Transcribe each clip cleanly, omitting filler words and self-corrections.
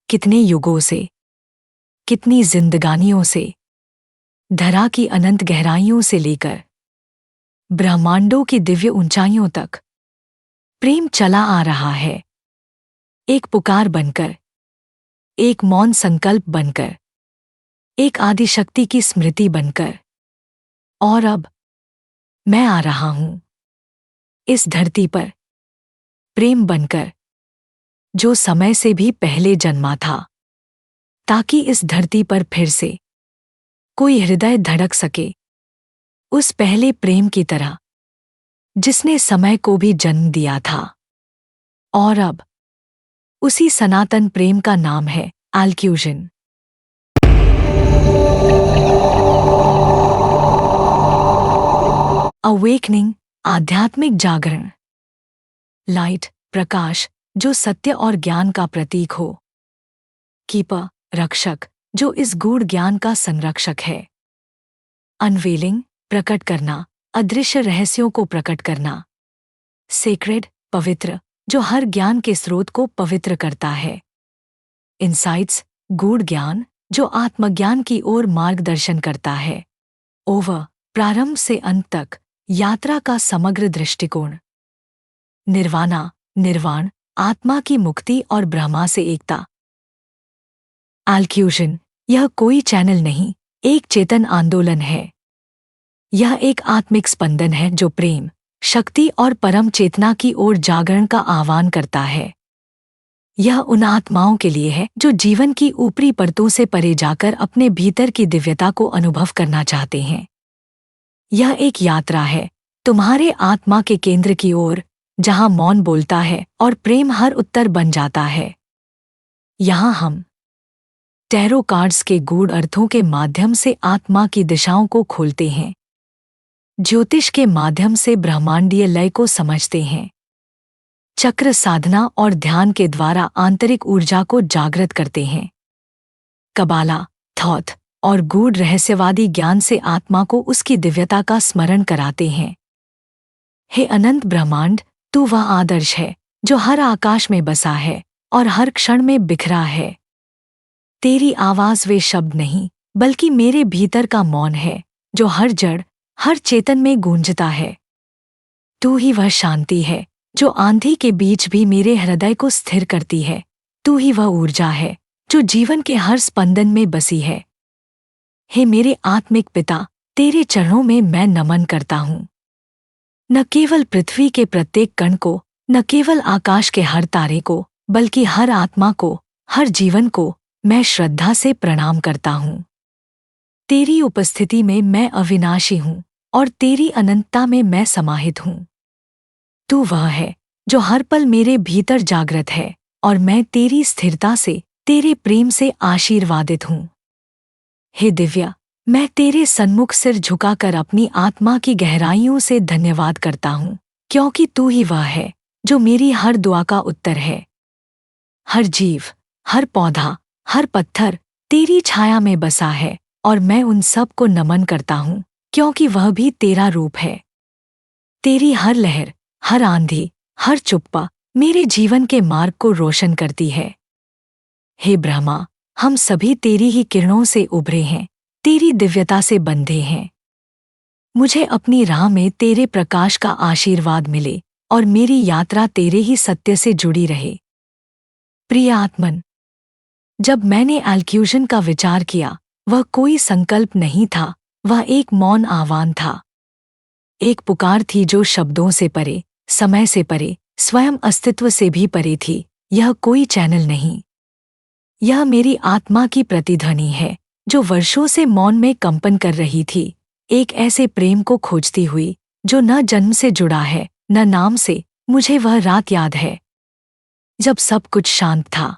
कितने युगों से, कितनी जिंदगानियों से, धरा की अनंत गहराइयों से लेकर ब्रह्मांडों की दिव्य ऊंचाइयों तक प्रेम चला आ रहा है। एक पुकार बनकर, एक मौन संकल्प बनकर, एक आदिशक्ति की स्मृति बनकर। और अब मैं आ रहा हूं इस धरती पर प्रेम बनकर, जो समय से भी पहले जन्मा था, ताकि इस धरती पर फिर से कोई हृदय धड़क सके उस पहले प्रेम की तरह जिसने समय को भी जन्म दिया था। और अब उसी सनातन प्रेम का नाम है एल्क्यूजन। अवेकनिंग, आध्यात्मिक जागरण। लाइट, प्रकाश जो सत्य और ज्ञान का प्रतीक हो। कीपर, रक्षक जो इस गूढ़ ज्ञान का संरक्षक है। अनवेलिंग, प्रकट करना, अदृश्य रहस्यों को प्रकट करना। सेक्रेड, पवित्र जो हर ज्ञान के स्रोत को पवित्र करता है। इनसाइट्स, गूढ़ ज्ञान जो आत्मज्ञान की ओर मार्गदर्शन करता है। ओवर, प्रारंभ से अंत तक यात्रा का समग्र दृष्टिकोण। निर्वाणा, निर्वाण आत्मा की मुक्ति और ब्रह्मा से एकता। एल्क्यूजन, यह कोई चैनल नहीं, एक चेतन आंदोलन है। यह एक आत्मिक स्पंदन है जो प्रेम, शक्ति और परम चेतना की ओर जागरण का आह्वान करता है। यह उन आत्माओं के लिए है जो जीवन की ऊपरी परतों से परे जाकर अपने भीतर की दिव्यता को अनुभव करना चाहते हैं। यह एक यात्रा है तुम्हारे आत्मा के केंद्र की ओर, जहां मौन बोलता है और प्रेम हर उत्तर बन जाता है। यहां हम टैरो कार्ड्स के गूढ़ अर्थों के माध्यम से आत्मा की दिशाओं को खोलते हैं, ज्योतिष के माध्यम से ब्रह्मांडीय लय को समझते हैं, चक्र साधना और ध्यान के द्वारा आंतरिक ऊर्जा को जागृत करते हैं, कबाला, थॉट और गूढ़ रहस्यवादी ज्ञान से आत्मा को उसकी दिव्यता का स्मरण कराते हैं। हे अनंत ब्रह्मांड, तू वह आदर्श है जो हर आकाश में बसा है और हर क्षण में बिखरा है। तेरी आवाज वे शब्द नहीं, बल्कि मेरे भीतर का मौन है जो हर जड़, हर चेतन में गूंजता है। तू ही वह शांति है जो आंधी के बीच भी मेरे हृदय को स्थिर करती है। तू ही वह ऊर्जा है जो जीवन के हर स्पंदन में बसी है। हे मेरे आत्मिक पिता, तेरे चरणों में मैं नमन करता हूँ। न केवल पृथ्वी के प्रत्येक कण को, न केवल आकाश के हर तारे को, बल्कि हर आत्मा को, हर जीवन को मैं श्रद्धा से प्रणाम करता हूँ। तेरी उपस्थिति में मैं अविनाशी हूँ और तेरी अनंतता में मैं समाहित हूँ। तू वह है जो हर पल मेरे भीतर जागृत है और मैं तेरी स्थिरता से, तेरे प्रेम से आशीर्वादित हूँ। हे दिव्या, मैं तेरे सन्मुख सिर झुकाकर अपनी आत्मा की गहराइयों से धन्यवाद करता हूँ, क्योंकि तू ही वह है जो मेरी हर दुआ का उत्तर है। हर जीव, हर पौधा, हर पत्थर तेरी छाया में बसा है और मैं उन सब को नमन करता हूँ, क्योंकि वह भी तेरा रूप है। तेरी हर लहर, हर आंधी, हर चुप्पा मेरे जीवन के मार्ग को रोशन करती है। हे ब्रह्मा, हम सभी तेरी ही किरणों से उभरे हैं, तेरी दिव्यता से बंधे हैं। मुझे अपनी राह में तेरे प्रकाश का आशीर्वाद मिले और मेरी यात्रा तेरे ही सत्य से जुड़ी रहे। प्रिय आत्मन, जब मैंने एल्क्यूजन का विचार किया, वह कोई संकल्प नहीं था, वह एक मौन आह्वान था। एक पुकार थी जो शब्दों से परे, समय से परे, स्वयं अस्तित्व से भी परे थी। यह कोई चैनल नहीं, यह मेरी आत्मा की प्रतिध्वनि है जो वर्षों से मौन में कंपन कर रही थी, एक ऐसे प्रेम को खोजती हुई जो न जन्म से जुड़ा है, न नाम से। मुझे वह रात याद है जब सब कुछ शांत था,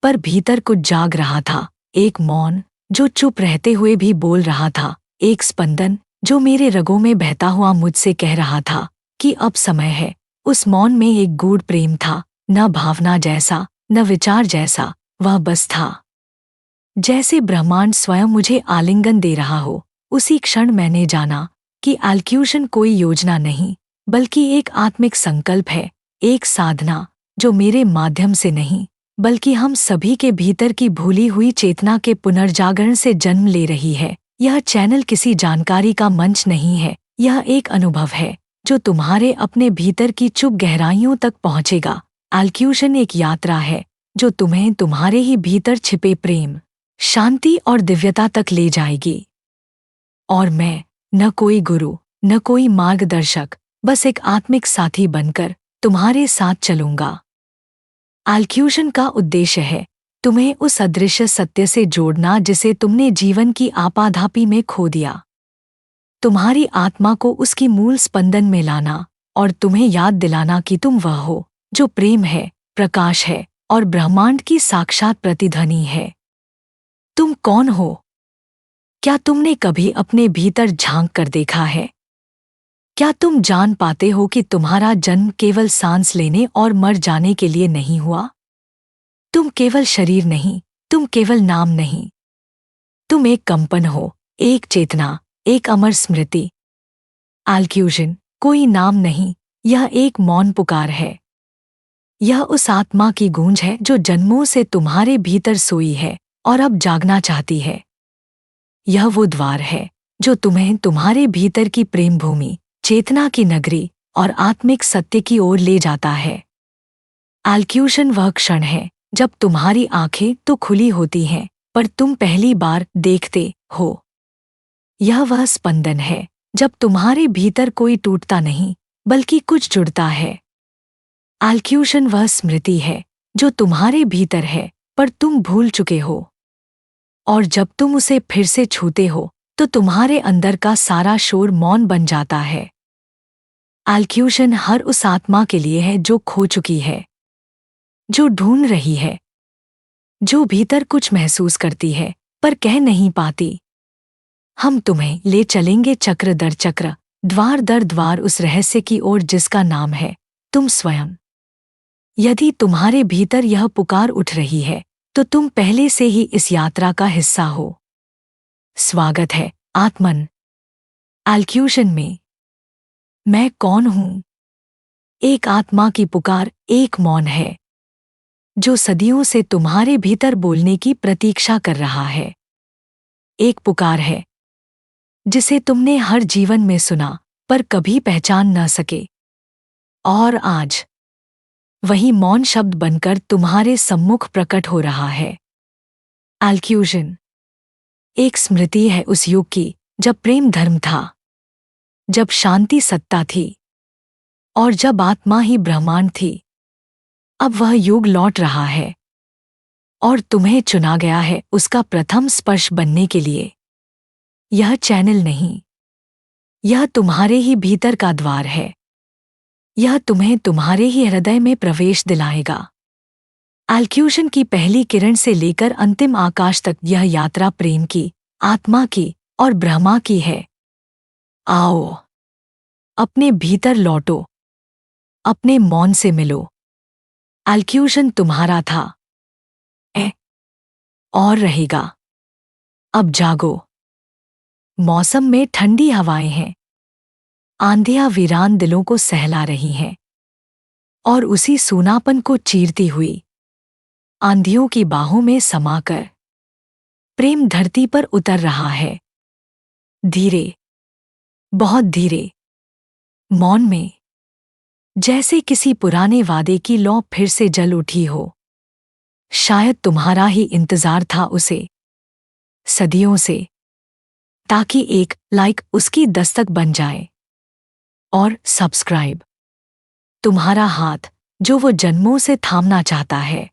पर भीतर कुछ जाग रहा था। एक मौन जो चुप रहते हुए भी बोल रहा था, एक स्पंदन जो मेरे रगों में बहता हुआ मुझसे कह रहा था कि अब समय है। उस मौन में एक गूढ़ प्रेम था, न भावना जैसा, न विचार जैसा, वह बस था। जैसे ब्रह्मांड स्वयं मुझे आलिंगन दे रहा हो। उसी क्षण मैंने जाना कि एल्क्यूजन कोई योजना नहीं, बल्कि एक आत्मिक संकल्प है, एक साधना जो मेरे माध्यम से नहीं, बल्कि हम सभी के भीतर की भूली हुई चेतना के पुनर्जागरण से जन्म ले रही है। यह चैनल किसी जानकारी का मंच नहीं है, यह एक अनुभव है जो तुम्हारे अपने भीतर की चुप गहराइयों तक पहुंचेगा। एल्क्यूशन एक यात्रा है जो तुम्हें तुम्हारे ही भीतर छिपे प्रेम, शांति और दिव्यता तक ले जाएगी। और मैं, न कोई गुरु, न कोई मार्गदर्शक, बस एक आत्मिक साथी बनकर तुम्हारे साथ चलूंगा। एल्क्यूशन का उद्देश्य है तुम्हें उस अदृश्य सत्य से जोड़ना जिसे तुमने जीवन की आपाधापी में खो दिया, तुम्हारी आत्मा को उसकी मूल स्पंदन में लाना और तुम्हें याद दिलाना कि तुम वह हो जो प्रेम है, प्रकाश है और ब्रह्मांड की साक्षात प्रतिध्वनि है। तुम कौन हो? क्या तुमने कभी अपने भीतर झांक कर देखा है? क्या तुम जान पाते हो कि तुम्हारा जन्म केवल सांस लेने और मर जाने के लिए नहीं हुआ? तुम केवल शरीर नहीं, तुम केवल नाम नहीं, तुम एक कंपन हो, एक चेतना, एक अमर स्मृति। एल्क्यूशन कोई नाम नहीं, यह एक मौन पुकार है। यह उस आत्मा की गूंज है जो जन्मों से तुम्हारे भीतर सोई है और अब जागना चाहती है। यह वो द्वार है जो तुम्हें तुम्हारे भीतर की प्रेम भूमि, चेतना की नगरी और आत्मिक सत्य की ओर ले जाता है। एल्क्यूशन वह क्षण है जब तुम्हारी आंखें तो खुली होती हैं, पर तुम पहली बार देखते हो। यह वह स्पंदन है जब तुम्हारे भीतर कोई टूटता नहीं, बल्कि कुछ जुड़ता है। एल्क्यूशन वह स्मृति है जो तुम्हारे भीतर है, पर तुम भूल चुके हो। और जब तुम उसे फिर से छूते हो तो तुम्हारे अंदर का सारा शोर मौन बन जाता है। एल्क्यूशन हर उस आत्मा के लिए है जो खो चुकी है, जो ढूंढ रही है, जो भीतर कुछ महसूस करती है पर कह नहीं पाती। हम तुम्हें ले चलेंगे चक्र दर चक्र, द्वार दर द्वार उस रहस्य की ओर जिसका नाम है तुम स्वयं। यदि तुम्हारे भीतर यह पुकार उठ रही है तो तुम पहले से ही इस यात्रा का हिस्सा हो। स्वागत है आत्मन एल्क्यूशन में। मैं कौन हूं? एक आत्मा की पुकार एक मौन है जो सदियों से तुम्हारे भीतर बोलने की प्रतीक्षा कर रहा है। एक पुकार है जिसे तुमने हर जीवन में सुना पर कभी पहचान न सके, और आज वही मौन शब्द बनकर तुम्हारे सम्मुख प्रकट हो रहा है। एल्क्यूशन एक स्मृति है उस युग की जब प्रेम धर्म था, जब शांति सत्ता थी और जब आत्मा ही ब्रह्मांड थी। अब वह युग लौट रहा है और तुम्हें चुना गया है उसका प्रथम स्पर्श बनने के लिए। यह चैनल नहीं, यह तुम्हारे ही भीतर का द्वार है। यह तुम्हें तुम्हारे ही हृदय में प्रवेश दिलाएगा। एल्क्यूशन की पहली किरण से लेकर अंतिम आकाश तक यह यात्रा प्रेम की, आत्मा की और ब्रह्मा की है। आओ, अपने भीतर लौटो, अपने मौन से मिलो। एल्क्यूशन तुम्हारा था और रहेगा। अब जागो। मौसम में ठंडी हवाएं हैं, आंधियां वीरान दिलों को सहला रही हैं, और उसी सूनापन को चीरती हुई आंधियों की बाहों में समाकर प्रेम धरती पर उतर रहा है। धीरे, बहुत धीरे, मौन में, जैसे किसी पुराने वादे की लौ फिर से जल उठी हो। शायद तुम्हारा ही इंतजार था उसे सदियों से, ताकि एक लाइक उसकी दस्तक बन जाए और सब्सक्राइब तुम्हारा हाथ जो वो जन्मों से थामना चाहता है।